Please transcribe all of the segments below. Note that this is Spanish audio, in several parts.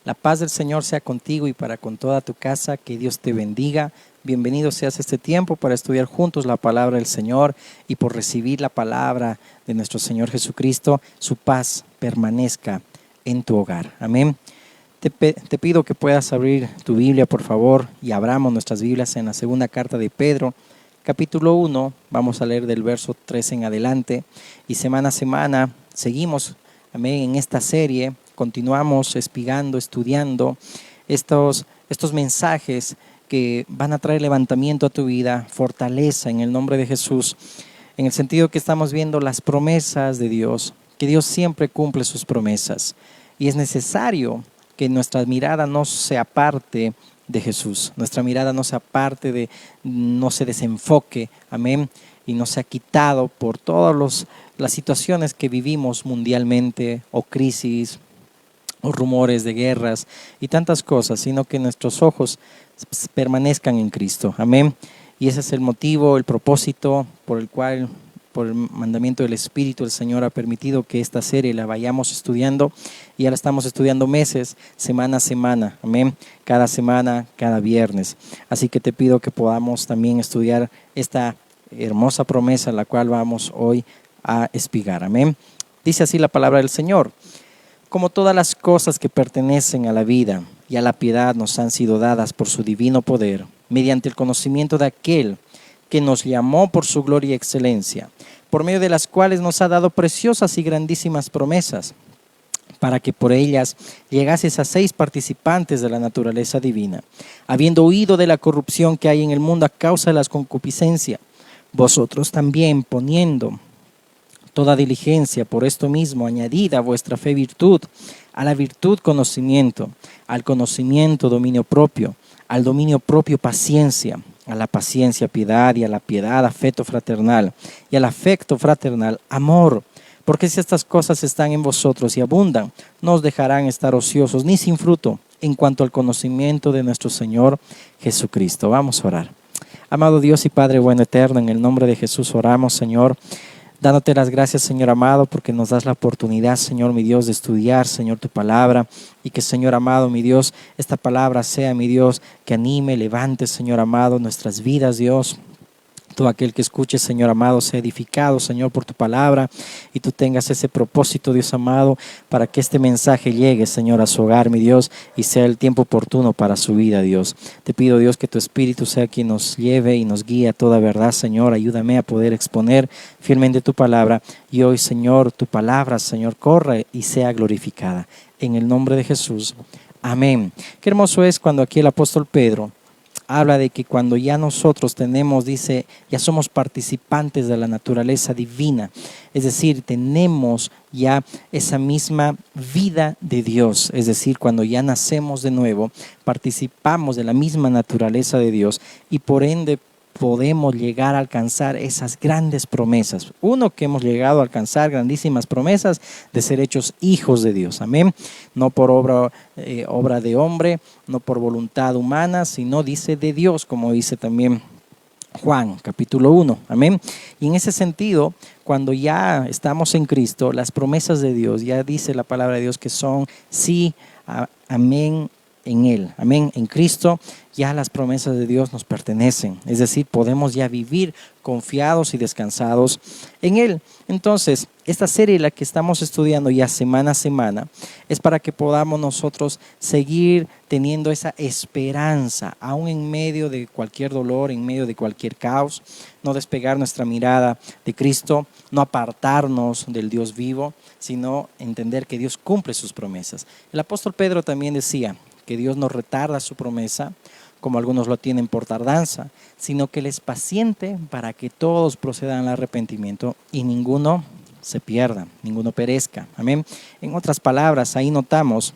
La paz del Señor sea contigo y para con toda tu casa. Que Dios te bendiga. Bienvenido seas a este tiempo para estudiar juntos la palabra del Señor y por recibir la palabra de nuestro Señor Jesucristo. Su paz permanezca en tu hogar. Amén. Te pido que puedas abrir tu Biblia, por favor, y abramos nuestras Biblias en la segunda carta de Pedro, capítulo 1. Vamos a leer del verso 3 en adelante. Y semana a semana seguimos, amén, en esta serie. Continuamos estudiando estos mensajes que van a traer levantamiento a tu vida, fortaleza en el nombre de Jesús, en el sentido que estamos viendo las promesas de Dios, que Dios siempre cumple sus promesas. Y es necesario que nuestra mirada no se aparte de Jesús, nuestra mirada no se aparte no se desenfoque, amén, y no se ha quitado por todas las situaciones que vivimos mundialmente, o crisis, o rumores de guerras y tantas cosas, sino que nuestros ojos permanezcan en Cristo, amén. Y ese es el motivo, el propósito por el cual, por el mandamiento del Espíritu, el Señor ha permitido que esta serie la vayamos estudiando, y ya la estamos estudiando meses, semana a semana, amén, cada semana, cada viernes. Así que te pido que podamos también estudiar esta hermosa promesa, la cual vamos hoy a espigar, amén. Dice así la palabra del Señor: como todas las cosas que pertenecen a la vida y a la piedad nos han sido dadas por su divino poder, mediante el conocimiento de aquel que nos llamó por su gloria y excelencia, por medio de las cuales nos ha dado preciosas y grandísimas promesas, para que por ellas llegases a seis participantes de la naturaleza divina, habiendo huido de la corrupción que hay en el mundo a causa de las concupiscencias, vosotros también poniendo toda diligencia, por esto mismo añadida a vuestra fe virtud, a la virtud conocimiento, al conocimiento dominio propio, al dominio propio paciencia, a la paciencia piedad, y a la piedad afecto fraternal, y al afecto fraternal amor. Porque si estas cosas están en vosotros y abundan, no os dejarán estar ociosos ni sin fruto en cuanto al conocimiento de nuestro Señor Jesucristo. Vamos a orar. Amado Dios y Padre bueno eterno, en el nombre de Jesús oramos, Señor, dándote las gracias, Señor amado, porque nos das la oportunidad, Señor mi Dios, de estudiar, Señor, tu palabra, y que, Señor amado, mi Dios, esta palabra sea, mi Dios, que anime, levante, Señor amado, nuestras vidas, Dios. Todo aquel que escuche, Señor amado, sea edificado, Señor, por tu palabra, y tú tengas ese propósito, Dios amado, para que este mensaje llegue, Señor, a su hogar, mi Dios, y sea el tiempo oportuno para su vida, Dios. Te pido, Dios, que tu Espíritu sea quien nos lleve y nos guíe a toda verdad, Señor. Ayúdame a poder exponer fielmente tu palabra, y hoy, Señor, tu palabra, Señor, corra y sea glorificada. En el nombre de Jesús. Amén. Qué hermoso es cuando aquí el apóstol Pedro habla de que cuando ya nosotros tenemos, dice, ya somos participantes de la naturaleza divina, es decir, tenemos ya esa misma vida de Dios, es decir, cuando ya nacemos de nuevo, participamos de la misma naturaleza de Dios, y por ende podemos llegar a alcanzar esas grandes promesas. Uno, que hemos llegado a alcanzar grandísimas promesas de ser hechos hijos de Dios, amén. No por obra de hombre, no por voluntad humana, sino dice de Dios, como dice también Juan, capítulo 1, amén. Y en ese sentido, cuando ya estamos en Cristo, las promesas de Dios, ya dice la palabra de Dios que son sí, amén, en Él, amén. En Cristo ya las promesas de Dios nos pertenecen, es decir, podemos ya vivir confiados y descansados en Él. Entonces, esta serie, la que estamos estudiando ya semana a semana, es para que podamos nosotros seguir teniendo esa esperanza, aún en medio de cualquier dolor, en medio de cualquier caos, no despegar nuestra mirada de Cristo, no apartarnos del Dios vivo, sino entender que Dios cumple sus promesas. El apóstol Pedro también decía que Dios no retarda su promesa, como algunos lo tienen por tardanza, sino que Él es paciente para que todos procedan al arrepentimiento y ninguno se pierda, ninguno perezca. Amén. En otras palabras, ahí notamos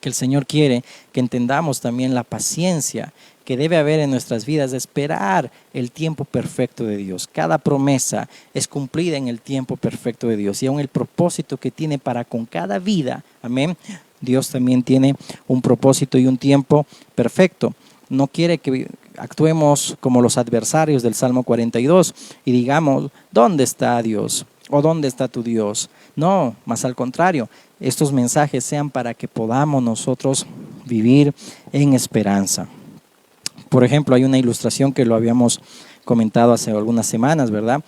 que el Señor quiere que entendamos también la paciencia que debe haber en nuestras vidas de esperar el tiempo perfecto de Dios. Cada promesa es cumplida en el tiempo perfecto de Dios, y aún el propósito que tiene para con cada vida, amén, Dios también tiene un propósito y un tiempo perfecto. No quiere que actuemos como los adversarios del Salmo 42 y digamos, ¿dónde está Dios? ¿O dónde está tu Dios? No, más al contrario, estos mensajes sean para que podamos nosotros vivir en esperanza. Por ejemplo, hay una ilustración que lo habíamos comentado hace algunas semanas, ¿verdad?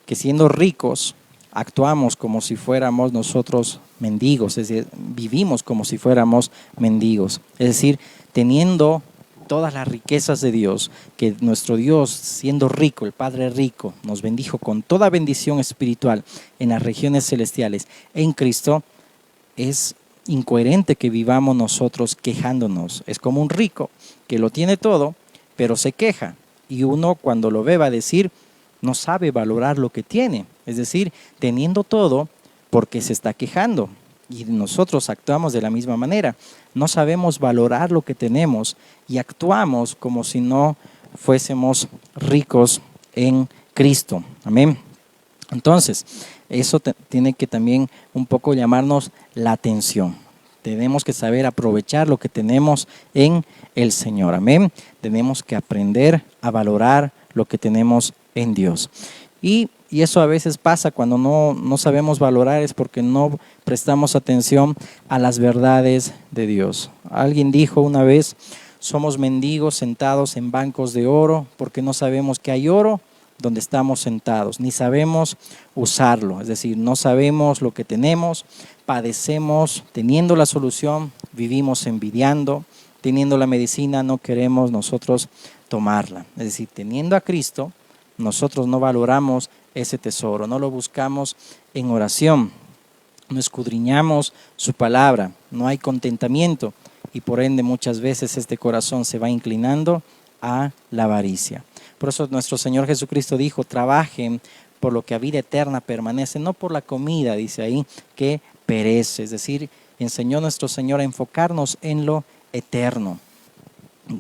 Que siendo ricos, actuamos como si fuéramos nosotros mendigos, es decir, vivimos como si fuéramos mendigos. Es decir, teniendo todas las riquezas de Dios, que nuestro Dios, siendo rico, el Padre rico, nos bendijo con toda bendición espiritual en las regiones celestiales en Cristo, es incoherente que vivamos nosotros quejándonos. Es como un rico que lo tiene todo, pero se queja. Y uno cuando lo ve va a decir, no sabe valorar lo que tiene. Es decir, teniendo todo, porque se está quejando. Y nosotros actuamos de la misma manera. No sabemos valorar lo que tenemos y actuamos como si no fuésemos ricos en Cristo. Amén. Entonces, eso tiene que también un poco llamarnos la atención. Tenemos que saber aprovechar lo que tenemos en el Señor. Amén. Tenemos que aprender a valorar lo que tenemos en Dios. Y eso a veces pasa cuando no sabemos valorar, es porque no prestamos atención a las verdades de Dios. Alguien dijo una vez, somos mendigos sentados en bancos de oro porque no sabemos que hay oro donde estamos sentados, ni sabemos usarlo, es decir, no sabemos lo que tenemos, padecemos teniendo la solución, vivimos envidiando, teniendo la medicina no queremos nosotros tomarla, es decir, teniendo a Cristo, nosotros no valoramos ese tesoro, no lo buscamos en oración, no escudriñamos su palabra, no hay contentamiento y por ende muchas veces este corazón se va inclinando a la avaricia. Por eso nuestro Señor Jesucristo dijo, trabajen por lo que a vida eterna permanece, no por la comida, dice ahí, que perece. Es decir, enseñó nuestro Señor a enfocarnos en lo eterno.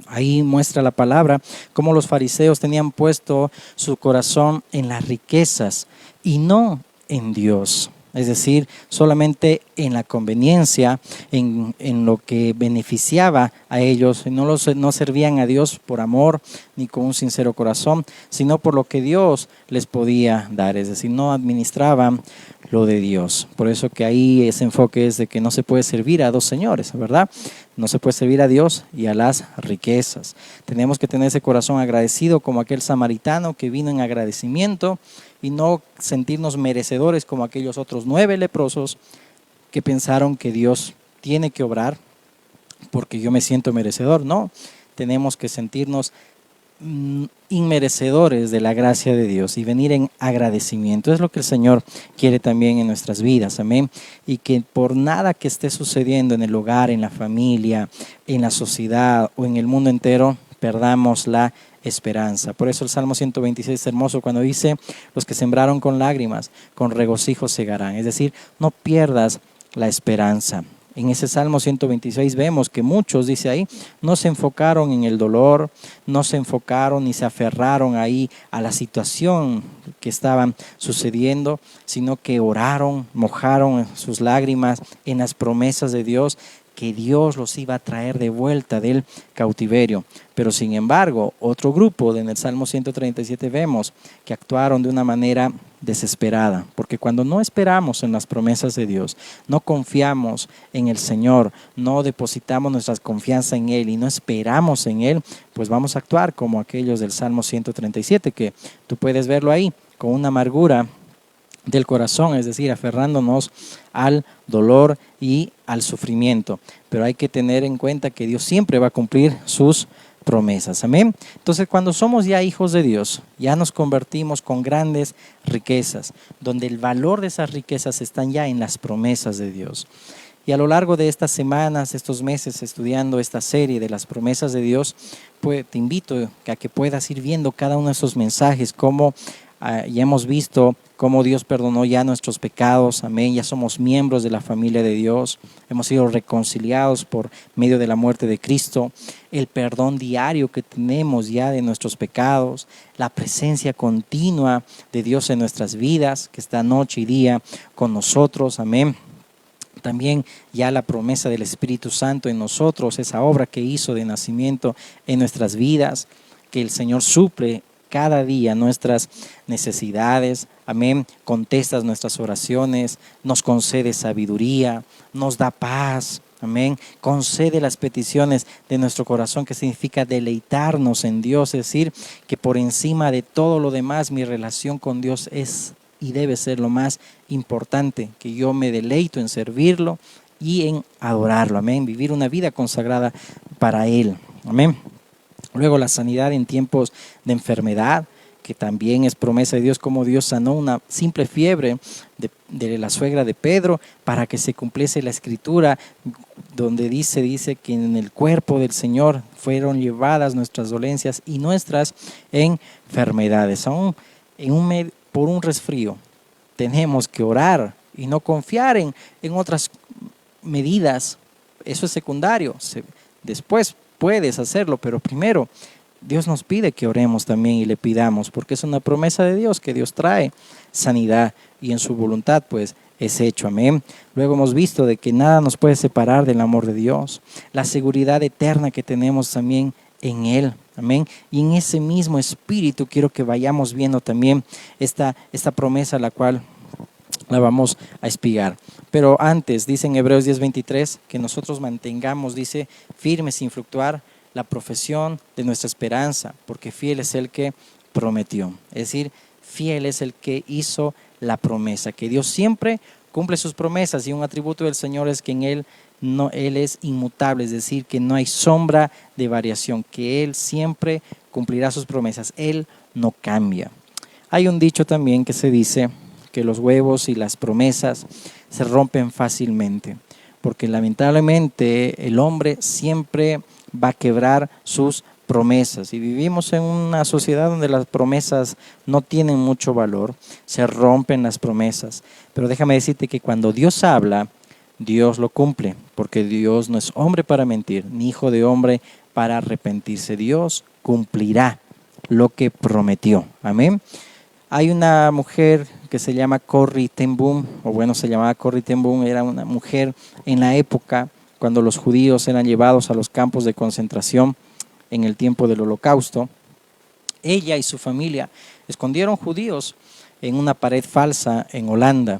Ahí muestra la palabra cómo los fariseos tenían puesto su corazón en las riquezas y no en Dios. Es decir, solamente en la conveniencia, en lo que beneficiaba a ellos. No servían a Dios por amor ni con un sincero corazón, sino por lo que Dios les podía dar. Es decir, no administraban lo de Dios. Por eso que ahí ese enfoque es de que no se puede servir a dos señores, ¿verdad? No se puede servir a Dios y a las riquezas. Tenemos que tener ese corazón agradecido como aquel samaritano que vino en agradecimiento y no sentirnos merecedores como aquellos otros 9 leprosos que pensaron que Dios tiene que obrar porque yo me siento merecedor. No, tenemos que sentirnos inmerecedores de la gracia de Dios y venir en agradecimiento. Es lo que el Señor quiere también en nuestras vidas, amén. Y que por nada que esté sucediendo en el hogar, en la familia, en la sociedad o en el mundo entero, perdamos la esperanza. Por eso el Salmo 126 es hermoso cuando dice, los que sembraron con lágrimas, con regocijo segarán. Es decir, no pierdas la esperanza. En ese Salmo 126 vemos que muchos, dice ahí, no se enfocaron en el dolor, no se enfocaron ni se aferraron ahí a la situación que estaban sucediendo, sino que oraron, mojaron sus lágrimas en las promesas de Dios, que Dios los iba a traer de vuelta del cautiverio. Pero sin embargo, otro grupo en el Salmo 137 vemos que actuaron de una manera desesperada, porque cuando no esperamos en las promesas de Dios, no confiamos en el Señor, no depositamos nuestra confianza en Él y no esperamos en Él, pues vamos a actuar como aquellos del Salmo 137, que tú puedes verlo ahí, con una amargura del corazón, es decir, aferrándonos al dolor y al sufrimiento. Pero hay que tener en cuenta que Dios siempre va a cumplir sus promesas. Amén. Entonces, cuando somos ya hijos de Dios, ya nos convertimos con grandes riquezas, donde el valor de esas riquezas están ya en las promesas de Dios. Y a lo largo de estas semanas, estos meses, estudiando esta serie de las promesas de Dios, pues te invito a que puedas ir viendo cada uno de esos mensajes, cómo ya hemos visto cómo Dios perdonó ya nuestros pecados, amén, ya somos miembros de la familia de Dios, hemos sido reconciliados por medio de la muerte de Cristo, el perdón diario que tenemos ya de nuestros pecados, la presencia continua de Dios en nuestras vidas, que está noche y día con nosotros, amén. También ya la promesa del Espíritu Santo en nosotros, esa obra que hizo de nacimiento en nuestras vidas, que el Señor suple cada día nuestras necesidades, amén, contestas nuestras oraciones, nos concede sabiduría, nos da paz, amén, concede las peticiones de nuestro corazón, que significa deleitarnos en Dios, es decir, que por encima de todo lo demás mi relación con Dios es y debe ser lo más importante, que yo me deleito en servirlo y en adorarlo, amén, vivir una vida consagrada para Él, amén. Luego la sanidad en tiempos de enfermedad, que también es promesa de Dios, como Dios sanó una simple fiebre de la suegra de Pedro para que se cumpliese la escritura donde dice que en el cuerpo del Señor fueron llevadas nuestras dolencias y nuestras enfermedades. Aún por un resfrío tenemos que orar y no confiar en otras medidas. Eso es secundario. Después puedes hacerlo, pero primero Dios nos pide que oremos también y le pidamos, porque es una promesa de Dios que Dios trae sanidad y en su voluntad pues es hecho, amén. Luego hemos visto de que nada nos puede separar del amor de Dios, la seguridad eterna que tenemos también en Él, amén. Y en ese mismo espíritu quiero que vayamos viendo también esta promesa, la cual la vamos a espigar. Pero antes, dice en Hebreos 10:23, que nosotros mantengamos, dice, firmes sin fluctuar la profesión de nuestra esperanza, porque fiel es el que prometió. Es decir, fiel es el que hizo la promesa, que Dios siempre cumple sus promesas, y un atributo del Señor es que en Él es inmutable, es decir, que no hay sombra de variación, que Él siempre cumplirá sus promesas, Él no cambia. Hay un dicho también que se dice que los huevos y las promesas se rompen fácilmente, porque lamentablemente el hombre siempre va a quebrar sus promesas, y vivimos en una sociedad donde las promesas no tienen mucho valor, se rompen las promesas, pero déjame decirte que cuando Dios habla, Dios lo cumple, porque Dios no es hombre para mentir, ni hijo de hombre para arrepentirse. Dios cumplirá lo que prometió, amén. Hay una mujer que se llama Corrie ten Boom, se llamaba Corrie ten Boom, era una mujer en la época cuando los judíos eran llevados a los campos de concentración en el tiempo del Holocausto. Ella y su familia escondieron judíos en una pared falsa en Holanda.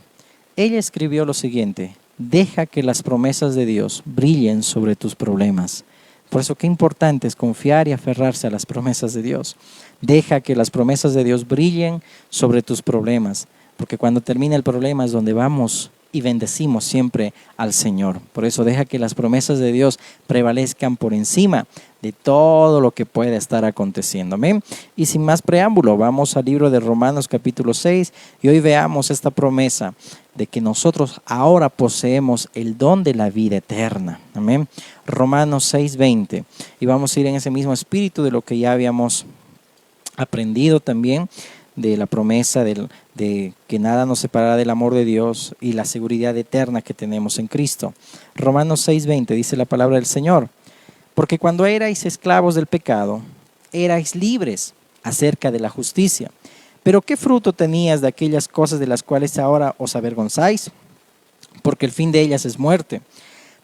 Ella escribió lo siguiente: deja que las promesas de Dios brillen sobre tus problemas. Por eso qué importante es confiar y aferrarse a las promesas de Dios. Deja que las promesas de Dios brillen sobre tus problemas, porque cuando termina el problema es donde vamos y bendecimos siempre al Señor. Por eso deja que las promesas de Dios prevalezcan por encima de todo lo que pueda estar aconteciendo. Amén. Y sin más preámbulo, vamos al libro de Romanos capítulo 6 y hoy veamos esta promesa de que nosotros ahora poseemos el don de la vida eterna. Amén. Romanos 6:20. Y vamos a ir en ese mismo espíritu de lo que ya habíamos aprendido también, de la promesa de que nada nos separará del amor de Dios y la seguridad eterna que tenemos en Cristo. Romanos 6:20 dice la palabra del Señor: porque cuando erais esclavos del pecado, erais libres acerca de la justicia. Pero ¿qué fruto tenías de aquellas cosas de las cuales ahora os avergonzáis? Porque el fin de ellas es muerte.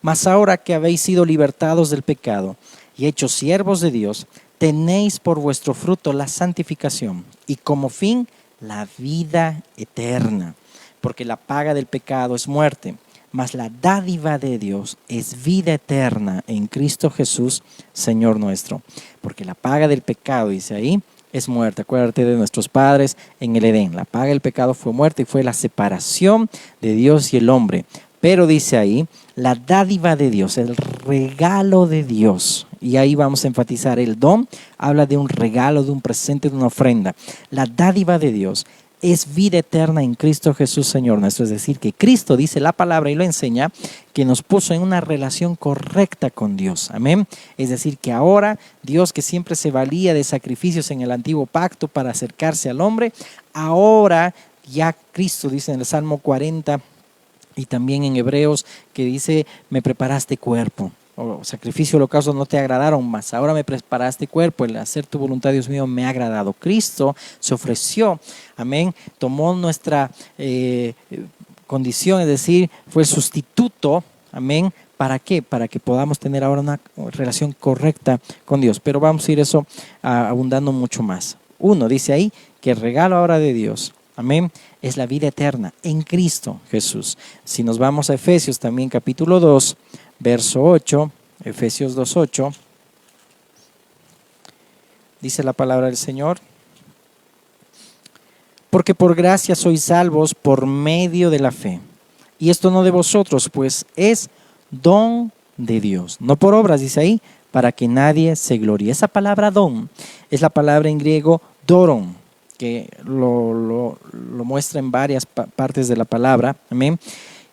Mas ahora que habéis sido libertados del pecado y hechos siervos de Dios, tenéis por vuestro fruto la santificación y como fin la vida eterna. Porque la paga del pecado es muerte, mas la dádiva de Dios es vida eterna en Cristo Jesús, Señor nuestro. Porque la paga del pecado, dice ahí, es muerte. Acuérdate de nuestros padres en el Edén. La paga del pecado fue muerte y fue la separación de Dios y el hombre. Pero dice ahí, la dádiva de Dios, el regalo de Dios. Y ahí vamos a enfatizar el don. Habla de un regalo, de un presente, de una ofrenda. La dádiva de Dios es vida eterna en Cristo Jesús, Señor nuestro. Es decir, que Cristo, dice la palabra y lo enseña, que nos puso en una relación correcta con Dios. Amén. Es decir, que ahora Dios, que siempre se valía de sacrificios en el antiguo pacto para acercarse al hombre, ahora ya Cristo, dice en el Salmo 40 y también en Hebreos, que dice, me preparaste cuerpo. O sacrificio, holocausto no te agradaron, más ahora me preparaste cuerpo, el hacer tu voluntad, Dios mío, me ha agradado. Cristo se ofreció, amén, tomó nuestra condición, es decir, fue el sustituto, amén. ¿Para qué? Para que podamos tener ahora una relación correcta con Dios. Pero vamos a ir eso abundando mucho más. uno, dice ahí, que el regalo ahora de Dios, amén, es la vida eterna en Cristo Jesús. Si nos vamos a Efesios también capítulo 2, verso 8, Efesios 2:8, dice la palabra del Señor: porque por gracia sois salvos por medio de la fe. Y esto no de vosotros, pues es don de Dios. No por obras, dice ahí, para que nadie se gloríe. Esa palabra don es la palabra en griego doron, que lo muestra en varias partes de la palabra, amén,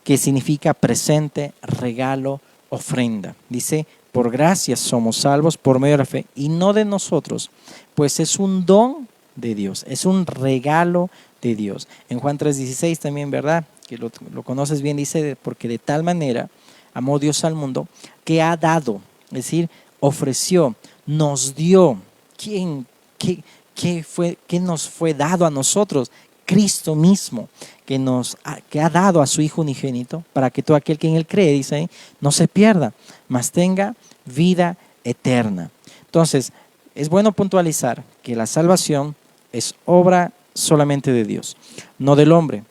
que significa presente, regalo, ofrenda. Dice, por gracia somos salvos por medio de la fe, y no de nosotros, pues es un don de Dios, es un regalo de Dios. En Juan 3:16 también, ¿verdad? Que lo conoces bien, dice, porque de tal manera amó Dios al mundo que ha dado, es decir, ofreció, nos dio. ¿Qué nos fue dado a nosotros? Cristo mismo, que ha dado a su Hijo unigénito, para que todo aquel que en Él cree, dice ahí, no se pierda, mas tenga vida eterna. Entonces, es bueno puntualizar que la salvación es obra solamente de Dios, no del hombre.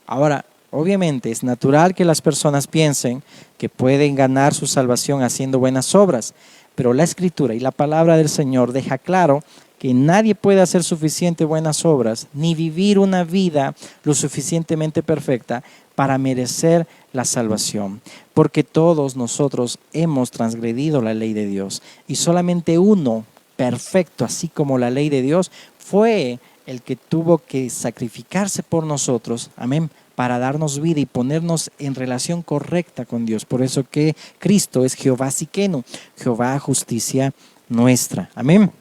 Ahora, obviamente es natural que las personas piensen que pueden ganar su salvación haciendo buenas obras, pero la Escritura y la palabra del Señor deja claro que nadie puede hacer suficiente buenas obras ni vivir una vida lo suficientemente perfecta para merecer la salvación, porque todos nosotros hemos transgredido la ley de Dios y solamente uno perfecto, así como la ley de Dios, fue el que tuvo que sacrificarse por nosotros, amén, para darnos vida y ponernos en relación correcta con Dios. Por eso que Cristo es Jehová Siqueno, Jehová justicia nuestra, amén.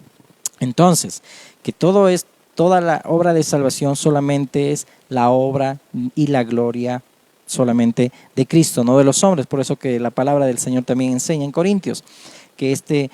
Entonces, que toda la obra de salvación solamente es la obra y la gloria solamente de Cristo, no de los hombres. Por eso que la palabra del Señor también enseña en Corintios que este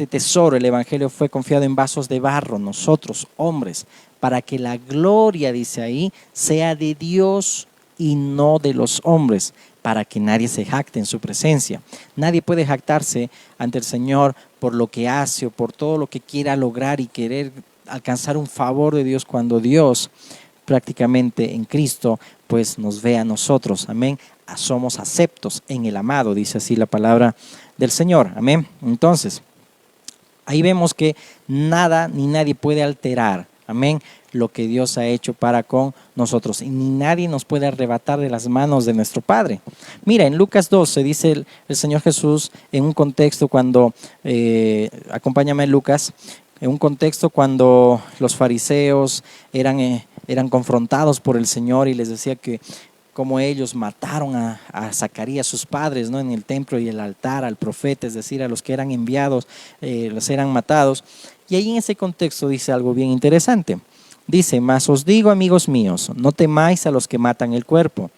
tesoro, el evangelio, fue confiado en vasos de barro, nosotros, hombres, para que la gloria, dice ahí, sea de Dios y no de los hombres, para que nadie se jacte en su presencia. Nadie puede jactarse ante el Señor por lo que hace o por todo lo que quiera lograr y querer alcanzar un favor de Dios, cuando Dios prácticamente en Cristo pues nos ve a nosotros, amén. Somos aceptos en el amado, dice así la palabra del Señor, amén. Entonces, ahí vemos que nada ni nadie puede alterar, amén, lo que Dios ha hecho para con nosotros, y ni nadie nos puede arrebatar de las manos de nuestro Padre. Mira, en Lucas 12 dice el Señor Jesús en un contexto cuando, acompáñame Lucas, en un contexto cuando los fariseos eran confrontados por el Señor y les decía que como ellos mataron a Zacarías, sus padres, ¿no?, en el templo y el altar, al profeta, es decir, a los que eran enviados, los eran matados. Y ahí en ese contexto dice algo bien interesante. Dice, mas os digo, amigos míos, no temáis a los que matan el cuerpo,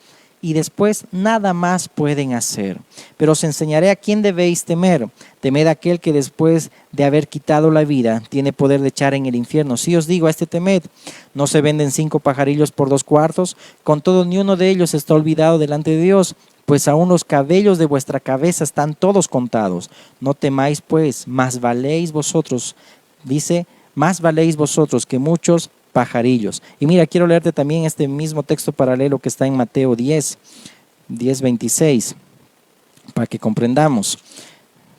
y después nada más pueden hacer. Pero os enseñaré a quién debéis temer. Temed a aquel que después de haber quitado la vida tiene poder de echar en el infierno. Si os digo a este temed, ¿no se venden 5 pajarillos por 2 cuartos? Con todo, ni uno de ellos está olvidado delante de Dios, pues aún los cabellos de vuestra cabeza están todos contados. No temáis pues, más valéis vosotros, dice, más valéis vosotros que muchos pajarillos. Y mira, quiero leerte también este mismo texto paralelo que está en Mateo 10:26, para que comprendamos.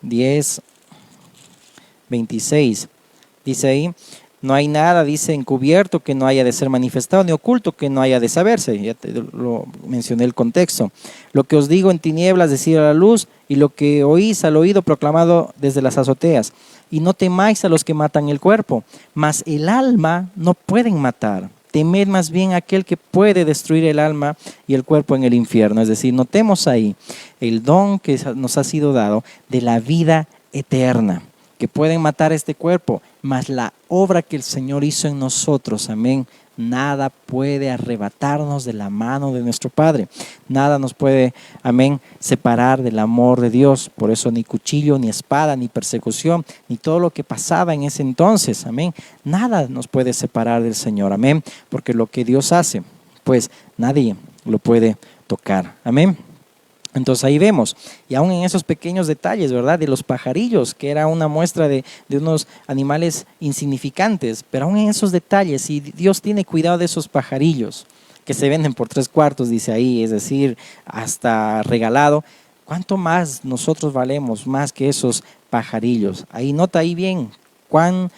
10:26, dice ahí, no hay nada, dice, encubierto que no haya de ser manifestado, ni oculto que no haya de saberse. Ya te lo mencioné el contexto. Lo que os digo en tinieblas, decid a la luz, y lo que oís al oído, proclamado desde las azoteas. Y no temáis a los que matan el cuerpo, mas el alma no pueden matar. Temed más bien a aquel que puede destruir el alma y el cuerpo en el infierno. Es decir, notemos ahí el don que nos ha sido dado de la vida eterna, que pueden matar este cuerpo, mas la obra que el Señor hizo en nosotros, amén, nada puede arrebatarnos de la mano de nuestro Padre. Nada nos puede, amén, separar del amor de Dios. Por eso ni cuchillo, ni espada, ni persecución, ni todo lo que pasaba en ese entonces, amén, nada nos puede separar del Señor, amén, porque lo que Dios hace, pues nadie lo puede tocar, amén. Entonces ahí vemos, y aún en esos pequeños detalles, ¿verdad? De los pajarillos, que era una muestra de unos animales insignificantes, pero aún en esos detalles, y Dios tiene cuidado de esos pajarillos, que se venden por 3 cuartos, dice ahí, es decir, hasta regalado, ¿cuánto más nosotros valemos, más que esos pajarillos? Ahí nota ahí bien, cuánto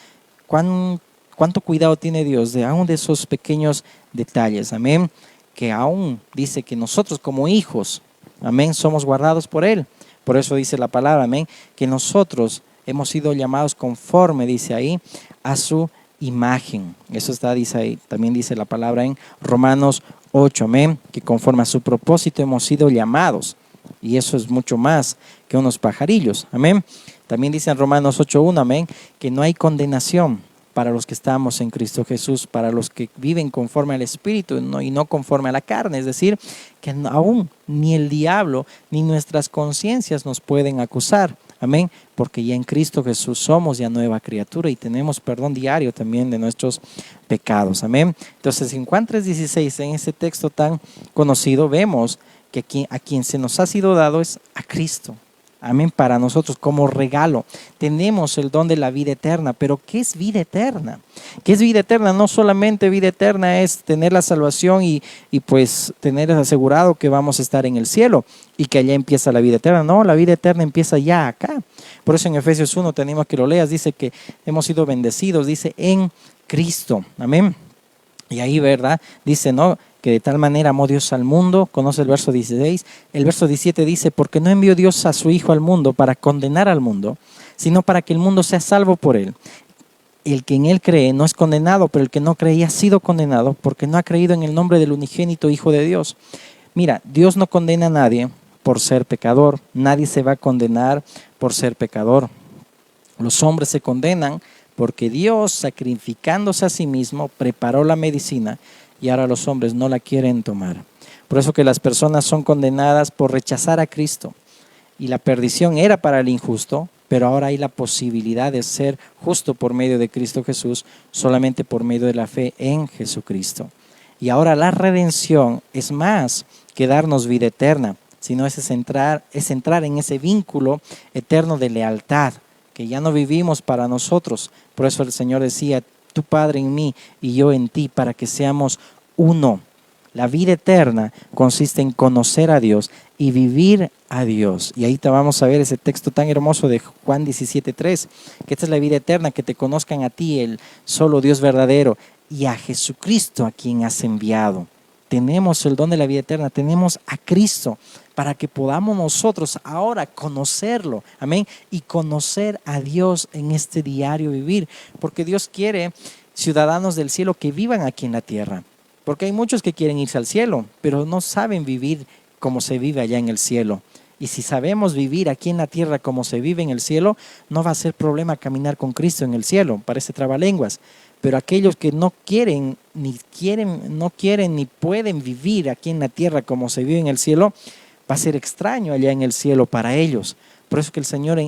cuidado tiene Dios de aún de esos pequeños detalles, amén, que aún dice que nosotros como hijos, amén, somos guardados por Él. Por eso dice la palabra, amén, que nosotros hemos sido llamados conforme, dice ahí, a su imagen. Eso está, dice ahí, también dice la palabra en Romanos 8, amén, que conforme a su propósito hemos sido llamados. Y eso es mucho más que unos pajarillos, amén. También dice en Romanos 8:1, amén, que no hay condenación para los que estamos en Cristo Jesús, para los que viven conforme al Espíritu y no conforme a la carne. Es decir, que aún ni el diablo ni nuestras conciencias nos pueden acusar. Amén, porque ya en Cristo Jesús somos ya nueva criatura y tenemos perdón diario también de nuestros pecados. Amén. Entonces en Juan 3:16, en ese texto tan conocido, vemos que a quien se nos ha sido dado es a Cristo. Amén, para nosotros como regalo. Tenemos el don de la vida eterna, pero ¿qué es vida eterna? ¿Qué es vida eterna? No solamente vida eterna es tener la salvación y pues tener asegurado que vamos a estar en el cielo y que allá empieza la vida eterna. No, la vida eterna empieza ya acá. Por eso en Efesios 1 tenemos que lo leas, dice que hemos sido bendecidos, dice en Cristo. Amén. Y ahí, ¿verdad? Dice, ¿no?, que de tal manera amó Dios al mundo. Conoce el verso 16. El verso 17 dice, porque no envió Dios a su Hijo al mundo para condenar al mundo, sino para que el mundo sea salvo por él. El que en él cree no es condenado, pero el que no cree ya ha sido condenado porque no ha creído en el nombre del unigénito Hijo de Dios. Mira, Dios no condena a nadie por ser pecador. Nadie se va a condenar por ser pecador. Los hombres se condenan porque Dios, sacrificándose a sí mismo, preparó la medicina y ahora los hombres no la quieren tomar. Por eso que las personas son condenadas por rechazar a Cristo. Y la perdición era para el injusto, pero ahora hay la posibilidad de ser justo por medio de Cristo Jesús, solamente por medio de la fe en Jesucristo. Y ahora la redención es más que darnos vida eterna, sino es entrar en ese vínculo eterno de lealtad, que ya no vivimos para nosotros. Por eso el Señor decía, tu Padre en mí y yo en ti, para que seamos uno. La vida eterna consiste en conocer a Dios y vivir a Dios. Y ahí te vamos a ver ese texto tan hermoso de Juan 17:3, que esta es la vida eterna, que te conozcan a ti, el solo Dios verdadero, y a Jesucristo a quien has enviado. Tenemos el don de la vida eterna, tenemos a Cristo para que podamos nosotros ahora conocerlo, amén, y conocer a Dios en este diario vivir, porque Dios quiere ciudadanos del cielo que vivan aquí en la tierra, porque hay muchos que quieren irse al cielo, pero no saben vivir como se vive allá en el cielo. Y si sabemos vivir aquí en la tierra como se vive en el cielo, no va a ser problema caminar con Cristo en el cielo, parece trabalenguas. Pero aquellos que no quieren ni pueden vivir aquí en la tierra como se vive en el cielo, va a ser extraño allá en el cielo para ellos. Por eso que el Señor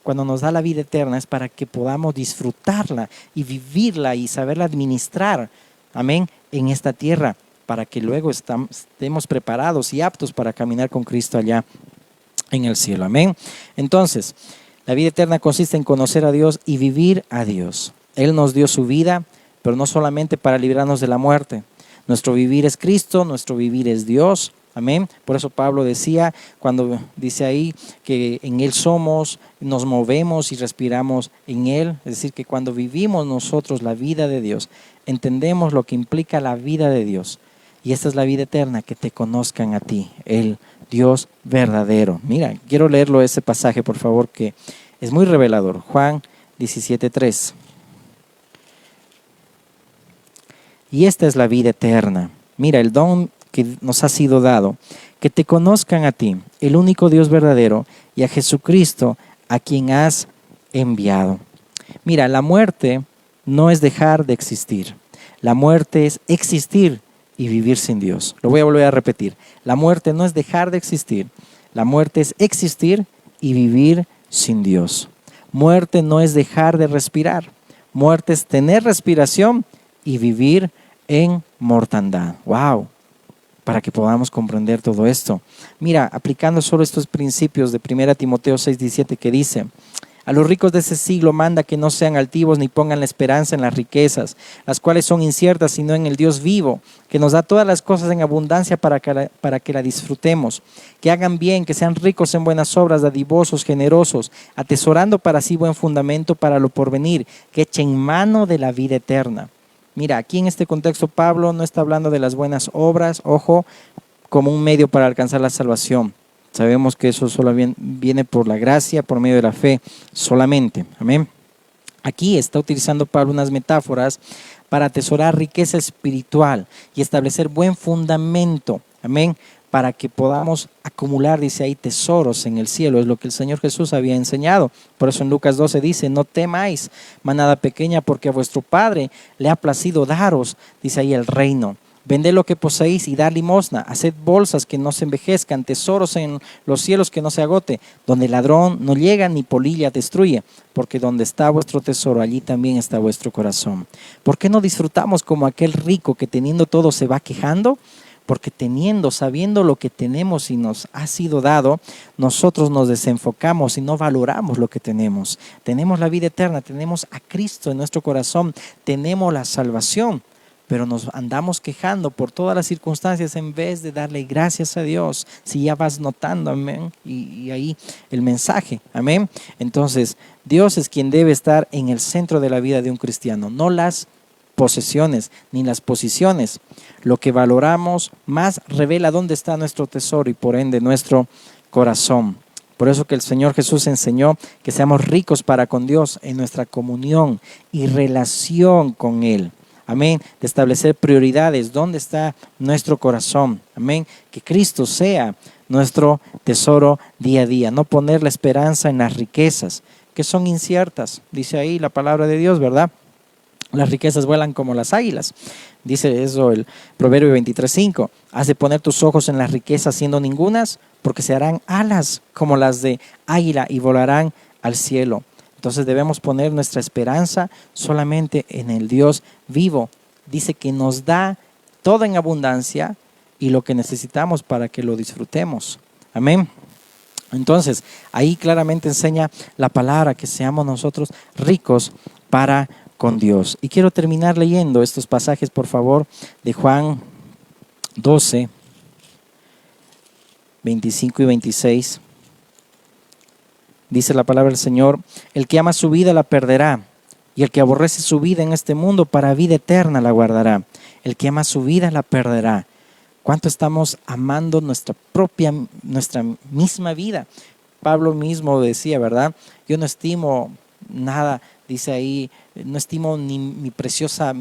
cuando nos da la vida eterna es para que podamos disfrutarla y vivirla y saberla administrar, amén, en esta tierra, para que luego estemos preparados y aptos para caminar con Cristo allá en el cielo, amén. Entonces, la vida eterna consiste en conocer a Dios y vivir a Dios. Él nos dio su vida, pero no solamente para librarnos de la muerte. Nuestro vivir es Cristo, nuestro vivir es Dios. Amén. Por eso Pablo decía, cuando dice ahí que en Él somos, nos movemos y respiramos en Él. Es decir, que cuando vivimos nosotros la vida de Dios, entendemos lo que implica la vida de Dios. Y esta es la vida eterna, que te conozcan a ti, el Dios verdadero. Mira, quiero leerlo ese pasaje, por favor, que es muy revelador. Juan 17:3. Y esta es la vida eterna. Mira, el don que nos ha sido dado, que te conozcan a ti, el único Dios verdadero, y a Jesucristo, a quien has enviado. Mira, la muerte no es dejar de existir. La muerte es existir y vivir sin Dios. Lo voy a volver a repetir. La muerte no es dejar de existir. La muerte es existir y vivir sin Dios. Muerte no es dejar de respirar. Muerte es tener respiración y vivir en mortandad. ¡Wow! para que podamos comprender todo esto. Mira, aplicando solo estos principios de 1 Timoteo 6:17 que dice: a los ricos de ese siglo manda que no sean altivos ni pongan la esperanza en las riquezas, las cuales son inciertas, sino en el Dios vivo, que nos da todas las cosas en abundancia para que la disfrutemos. Que hagan bien, que sean ricos en buenas obras, dadivosos, generosos, atesorando para sí buen fundamento para lo porvenir, que echen mano de la vida eterna. Mira, aquí en este contexto Pablo no está hablando de las buenas obras, ojo, como un medio para alcanzar la salvación. Sabemos que eso solo viene por la gracia, por medio de la fe solamente. Amén. Aquí está utilizando Pablo unas metáforas para atesorar riqueza espiritual y establecer buen fundamento. Amén. Para que podamos acumular, dice ahí, tesoros en el cielo. Es lo que el Señor Jesús había enseñado. Por eso en Lucas 12 dice: no temáis, manada pequeña, porque a vuestro Padre le ha placido daros, dice ahí, el reino. Vended lo que poseéis y dad limosna. Haced bolsas que no se envejezcan, tesoros en los cielos que no se agote, donde el ladrón no llega ni polilla destruye, porque donde está vuestro tesoro, allí también está vuestro corazón. ¿Por qué no disfrutamos como aquel rico que teniendo todo se va quejando? Porque sabiendo lo que tenemos y nos ha sido dado, nosotros nos desenfocamos y no valoramos lo que tenemos. Tenemos la vida eterna, tenemos a Cristo en nuestro corazón, tenemos la salvación. Pero nos andamos quejando por todas las circunstancias en vez de darle gracias a Dios. Si ya vas notando, amén, y ahí el mensaje, amén. Entonces, Dios es quien debe estar en el centro de la vida de un cristiano, no las posesiones ni las posiciones. Lo que valoramos más revela dónde está nuestro tesoro y por ende nuestro corazón. Por eso que el Señor Jesús enseñó que seamos ricos para con Dios en nuestra comunión y relación con Él. Amén, de establecer prioridades, dónde está nuestro corazón. Amén, que Cristo sea nuestro tesoro día a día. No poner la esperanza en las riquezas, que son inciertas. Dice ahí la palabra de Dios, ¿verdad? Las riquezas vuelan como las águilas. Dice eso el Proverbio 23:5. Has de poner tus ojos en las riquezas siendo ningunas, porque se harán alas como las de águila y volarán al cielo. Entonces debemos poner nuestra esperanza solamente en el Dios vivo. Dice que nos da todo en abundancia y lo que necesitamos para que lo disfrutemos. Amén. Entonces, ahí claramente enseña la palabra que seamos nosotros ricos para con Dios. Y quiero terminar leyendo estos pasajes, por favor, de Juan 12, 25 y 26. Dice la palabra del Señor: el que ama su vida la perderá, y el que aborrece su vida en este mundo para vida eterna la guardará. El que ama su vida la perderá. ¿Cuánto estamos amando nuestra misma vida? Pablo mismo decía, ¿verdad? Yo no estimo nada, dice ahí, no estimo ni mi preciosa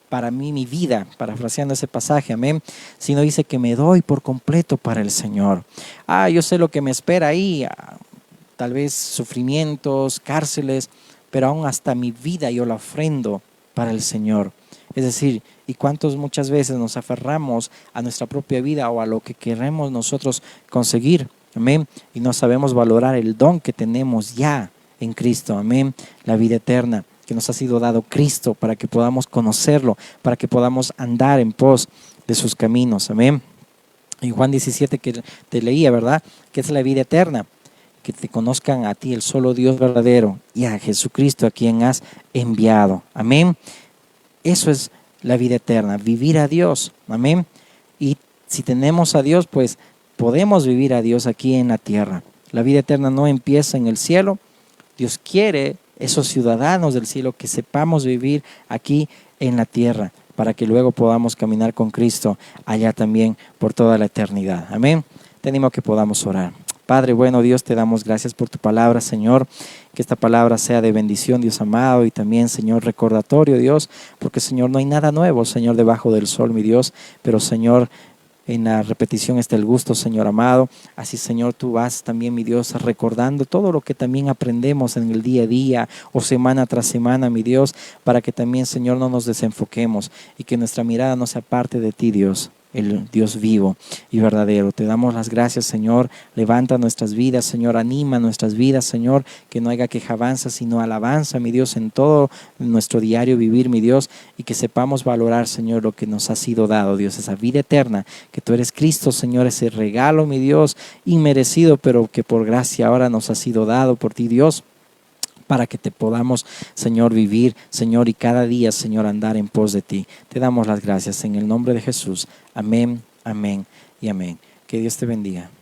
para mí mi vida, parafraseando ese pasaje, amén, sino dice que me doy por completo para el Señor. Yo sé lo que me espera ahí, tal vez sufrimientos, cárceles, pero aún hasta mi vida yo la ofrendo para el Señor. Es decir, ¿y cuántos muchas veces nos aferramos a nuestra propia vida o a lo que queremos nosotros conseguir? Amén. Y no sabemos valorar el don que tenemos ya en Cristo. Amén. La vida eterna que nos ha sido dado Cristo para que podamos conocerlo, para que podamos andar en pos de sus caminos. Amén. En Juan 17 que te leía, ¿verdad? Que es la vida eterna. Que te conozcan a ti, el solo Dios verdadero, y a Jesucristo a quien has enviado. Amén. Eso es la vida eterna, vivir a Dios. Amén. Y si tenemos a Dios, pues podemos vivir a Dios aquí en la tierra. La vida eterna no empieza en el cielo. Dios quiere esos ciudadanos del cielo que sepamos vivir aquí en la tierra, para que luego podamos caminar con Cristo allá también por toda la eternidad. Amén. Te animo a que podamos orar. Padre bueno, Dios, te damos gracias por tu palabra, Señor, que esta palabra sea de bendición, Dios amado, y también, Señor, recordatorio, Dios, porque, Señor, no hay nada nuevo, Señor, debajo del sol, mi Dios, pero, Señor, en la repetición está el gusto, Señor amado. Así, Señor, tú vas también, mi Dios, recordando todo lo que también aprendemos en el día a día o semana tras semana, mi Dios, para que también, Señor, no nos desenfoquemos y que nuestra mirada no se aparte de ti, Dios. el Dios vivo y verdadero. Te damos las gracias, Señor. Levanta nuestras vidas, Señor. Anima nuestras vidas, Señor. Que no haya quejabanza, sino alabanza, mi Dios, en todo nuestro diario vivir, mi Dios. Y que sepamos valorar, Señor, lo que nos ha sido dado, Dios. Esa vida eterna, que tú eres Cristo, Señor. Ese regalo, mi Dios, inmerecido, pero que por gracia ahora nos ha sido dado por ti, Dios, para que te podamos, Señor, vivir, Señor, y cada día, Señor, andar en pos de ti. Te damos las gracias en el nombre de Jesús. Amén, amén y amén. Que Dios te bendiga.